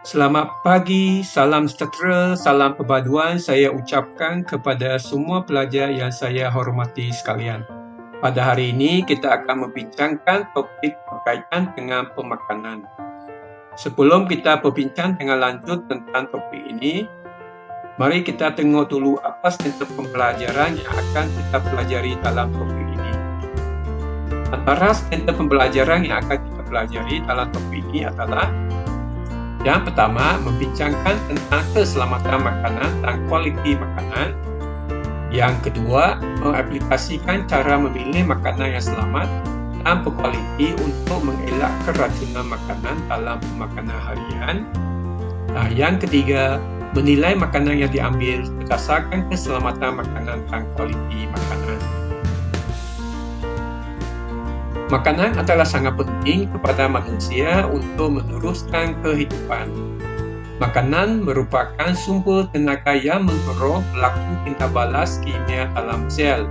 Selamat pagi, salam sejahtera, salam perpaduan saya ucapkan kepada semua pelajar yang saya hormati sekalian. Pada hari ini, kita akan membincangkan topik berkaitan dengan pemakanan. Sebelum kita berbincang dengan lanjut tentang topik ini, mari kita tengok dulu apa strategi pembelajaran yang akan kita pelajari dalam topik ini. Antara strategi pembelajaran yang akan kita pelajari dalam topik ini adalah yang pertama, membincangkan tentang keselamatan makanan dan kualiti makanan. Yang kedua, mengaplikasikan cara memilih makanan yang selamat dan berkualiti untuk mengelak keracunan makanan dalam pemakanan harian. Dan yang ketiga, menilai makanan yang diambil berdasarkan keselamatan makanan dan kualiti makanan. Makanan adalah sangat penting kepada manusia untuk meneruskan kehidupan. Makanan merupakan sumber tenaga yang mendorong pelaku tindak balas kimia dalam sel.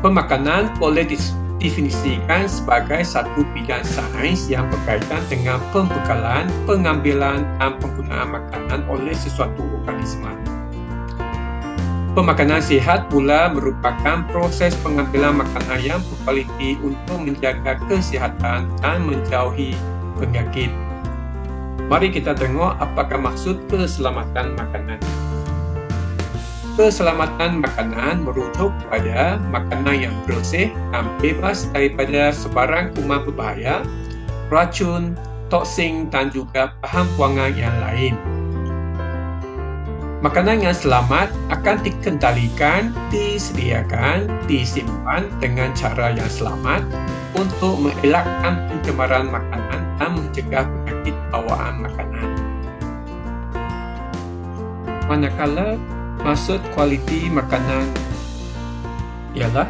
Pemakanan boleh didefinisikan sebagai satu bidang sains yang berkaitan dengan pembekalan, pengambilan dan penggunaan makanan oleh sesuatu organisma. Pemakanan sihat pula merupakan proses pengambilan makanan yang berkualiti untuk menjaga kesihatan dan menjauhi penyakit. Mari kita tengok apakah maksud keselamatan makanan. Keselamatan makanan merujuk pada makanan yang bersih dan bebas daripada sebarang kuman berbahaya, racun, toksin dan juga bahan buangan yang lain. Makanan yang selamat akan dikendalikan, disediakan, disimpan dengan cara yang selamat untuk mengelakkan pencemaran makanan dan mencegah penyakit bawaan makanan. Manakala maksud kualiti makanan ialah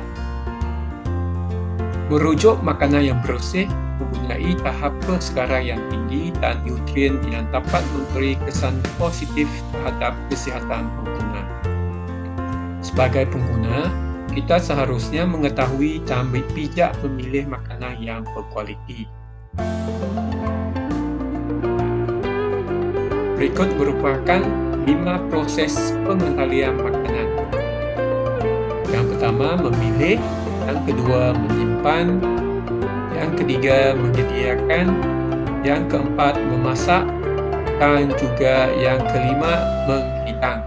merujuk makanan yang bersih, mempunyai tahap kesegaran yang tinggi dan nutrien yang dapat memberi kesan positif terhadap kesihatan pengguna. Sebagai pengguna, kita seharusnya mengetahui dan bijak memilih makanan yang berkualiti. Berikut merupakan 5 proses pengendalian makanan. Yang pertama, memilih. Yang kedua, menyimpan. Yang ketiga, menyediakan. Yang keempat, memasak. Dan juga yang kelima, menghidang.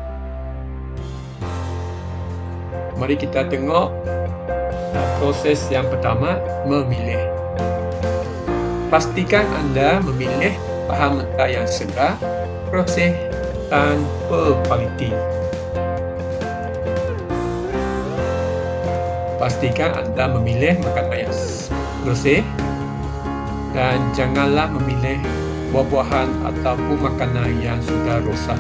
Mari kita tengok proses yang pertama, memilih. Pastikan anda memilih bahan mentah yang segar, bersih dan berkualiti. Pastikan anda memilih makanan yang bersih dan janganlah memilih buah-buahan ataupun makanan yang sudah rosak.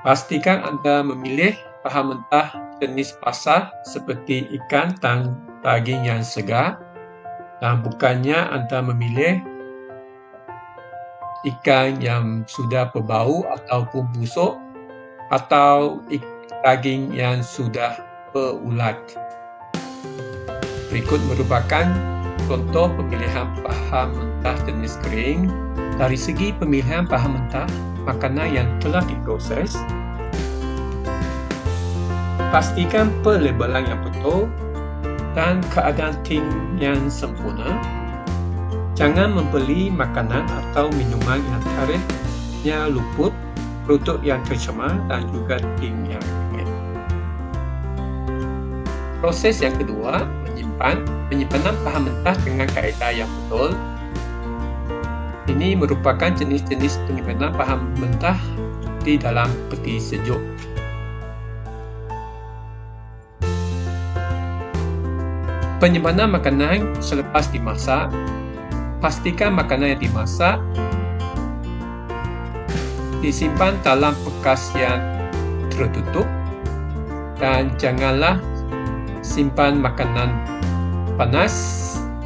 Pastikan anda memilih bahan mentah jenis basah seperti ikan dan daging yang segar, dan bukannya anda memilih ikan yang sudah berbau ataupun busuk atau daging yang sudah berulat. Berikut merupakan contoh pemilihan bahan mentah jenis kering. Dari segi pemilihan bahan mentah makanan yang telah diproses, pastikan pelabelan yang betul dan keadaan tin yang sempurna. Jangan membeli makanan atau minuman yang tarikhnya luput, produk yang tercemar dan juga tin yang ringan. Proses yang kedua, penyimpanan bahan mentah dengan kaedah yang betul. Ini merupakan jenis-jenis penyimpanan bahan mentah di dalam peti sejuk. Penyimpanan makanan selepas dimasak. Pastikan makanan yang dimasak disimpan dalam bekas yang tertutup dan janganlah simpan makanan panas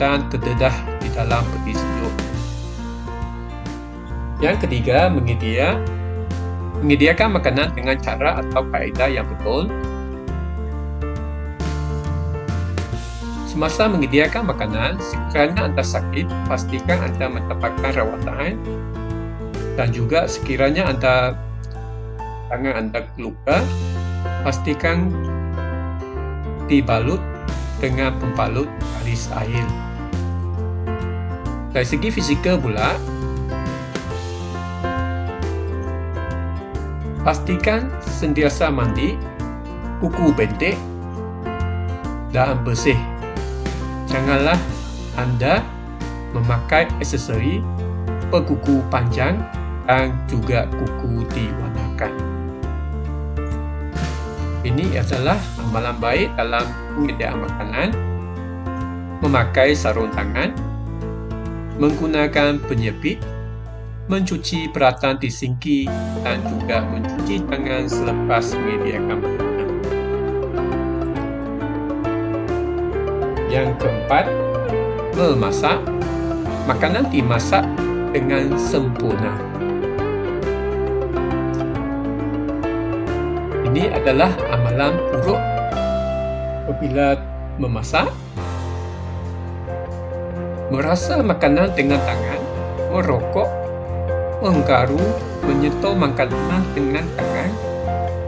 dan terdedah di dalam peti sejuk. Yang ketiga, menyediakan makanan dengan cara atau kaedah yang betul. Semasa menyediakan makanan, sekiranya Anda sakit, pastikan Anda mendapatkan rawatan. Dan juga sekiranya tangan Anda luka, pastikan dibalut dengan pembalut garis air. Dari segi fizikal pula, pastikan sentiasa mandi, kuku pendek dan bersih. Janganlah Anda memakai aksesori berkuku panjang dan juga kuku diwarnakan. Ini adalah amalan baik dalam penyediaan makanan: memakai sarung tangan, menggunakan penyepit, mencuci peralatan di sinki dan juga mencuci tangan selepas menyediakan makanan. Yang keempat, memasak. Makanan dimasak dengan sempurna. Ini adalah amalan buruk apabila memasak, merasa makanan dengan tangan, merokok, menggaru, menyentuh makanan dengan tangan,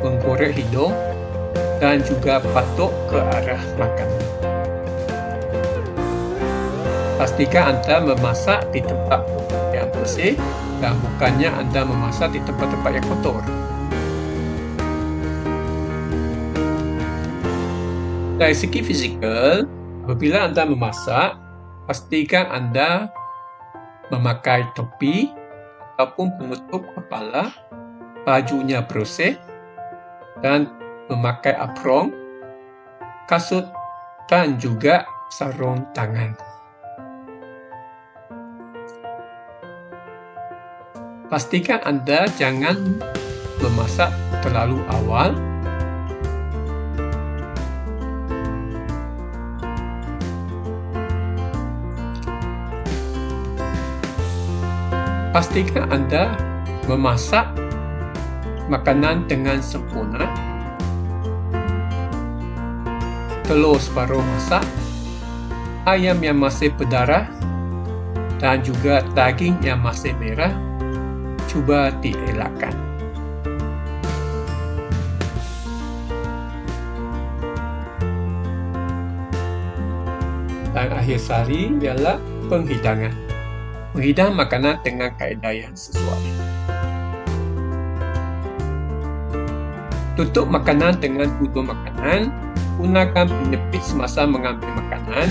menggoreng hidung dan juga batuk ke arah makanan. Pastikan Anda memasak di tempat yang bersih dan bukannya Anda memasak di tempat-tempat yang kotor. Dari segi fizikal, apabila Anda memasak, pastikan Anda memakai topi ataupun penutup kepala, bajunya bersih dan memakai apron, kasut dan juga sarung tangan. Pastikan Anda jangan memasak terlalu awal. Pastikan Anda memasak makanan dengan sempurna. Telur separuh masak, ayam yang masih berdarah dan juga daging yang masih merah cuba dielakkan. Dan akhir sekali ialah penghidangan. Menghidang makanan dengan kaedah yang sesuai. Tutup makanan dengan tutup makanan, gunakan penyepit semasa mengambil makanan,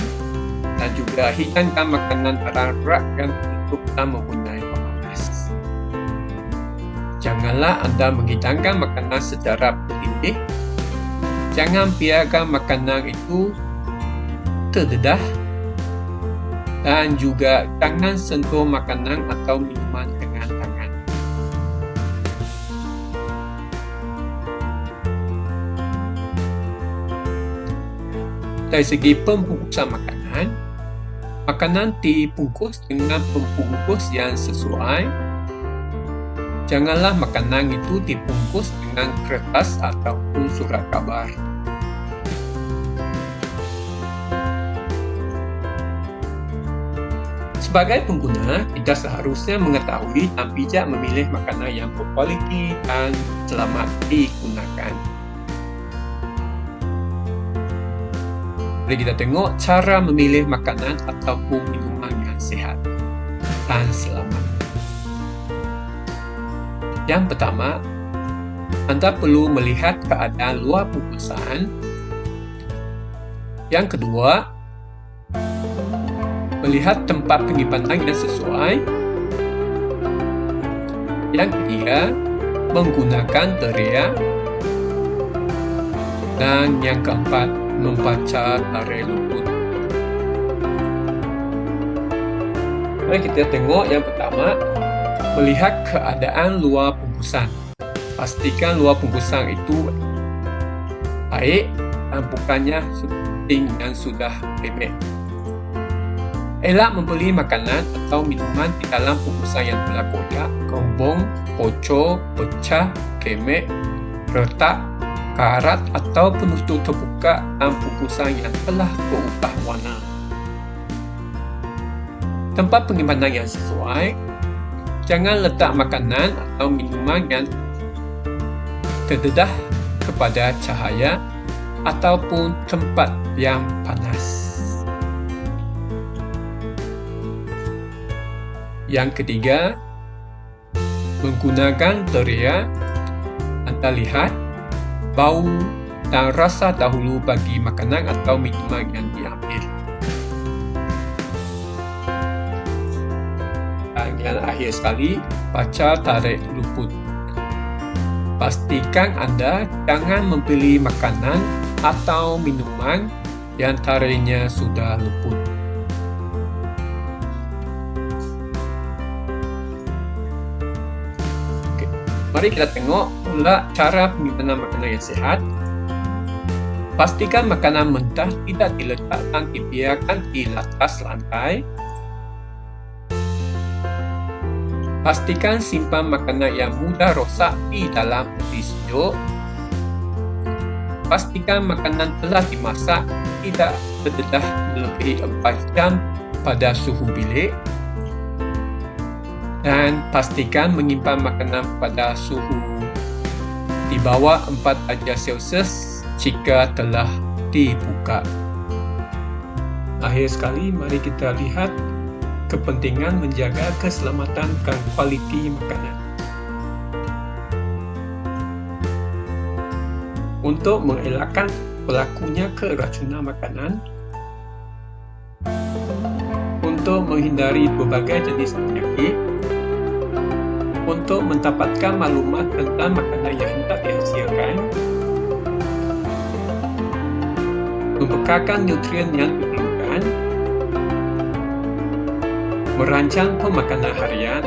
dan juga hidangkan makanan erat-erat yang tertutup dan mempunyai pemanas. Janganlah Anda menghidangkan makanan secara bertindih. Jangan biarkan makanan itu terdedah. Dan juga jangan sentuh makanan atau minuman dengan tangan. Dari segi pembungkusan makanan, makanan dibungkus dengan pembungkus yang sesuai. Janganlah makanan itu dibungkus dengan kertas ataupun surat khabar. Sebagai pengguna, kita seharusnya mengetahui dan bijak memilih makanan yang berkualiti dan selamat digunakan. Mari kita tengok cara memilih makanan ataupun minuman yang sihat dan selamat. Yang pertama, Anda perlu melihat keadaan luar bungkusan. Yang kedua, melihat tempat penyimpanan yang sesuai. Yang ketiga, menggunakan teriak. Dan yang keempat, membaca tarikh luput. Mari kita tengok yang pertama, melihat keadaan luar bungkusan. Pastikan luar bungkusan itu baik dan bukannya seperti yang sudah remek. Elak membeli makanan atau minuman di dalam bungkusan yang telah koyak, gembung, bocor, pecah, kemek, retak karat atau penutup terbuka dan bungkusan yang telah berubah warna. Tempat penyimpanan yang sesuai. Jangan letak makanan atau minuman yang terdedah kepada cahaya ataupun tempat yang panas. Yang ketiga, menggunakan teriak. Anda lihat bau dan rasa dahulu bagi makanan atau minuman yang diambil. Dan yang akhir sekali, baca tarikh luput. Pastikan anda jangan membeli makanan atau minuman yang tarikhnya sudah luput. Okay. Mari kita tengok pula cara penyimpanan makanan yang sihat. Pastikan makanan mentah tidak diletak dan dibiarkan di atas lantai. Pastikan simpan makanan yang mudah rosak di dalam peti sejuk. Pastikan makanan telah dimasak tidak terdedah melebihi 4 jam pada suhu bilik. Dan pastikan menyimpan makanan pada suhu di bawah 4 darjah Celsius jika telah dibuka. Akhir sekali, mari kita lihat kepentingan menjaga keselamatan dan kualiti makanan. Untuk mengelakkan berlakunya keracunan makanan, untuk menghindari berbagai jenis penyakit, untuk mendapatkan maklumat tentang makanan yang hendak dihasilkan, membekalkan nutrien yang diperlukan, merancang pemakanan harian,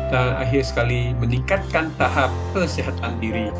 dan akhir sekali meningkatkan tahap kesihatan diri.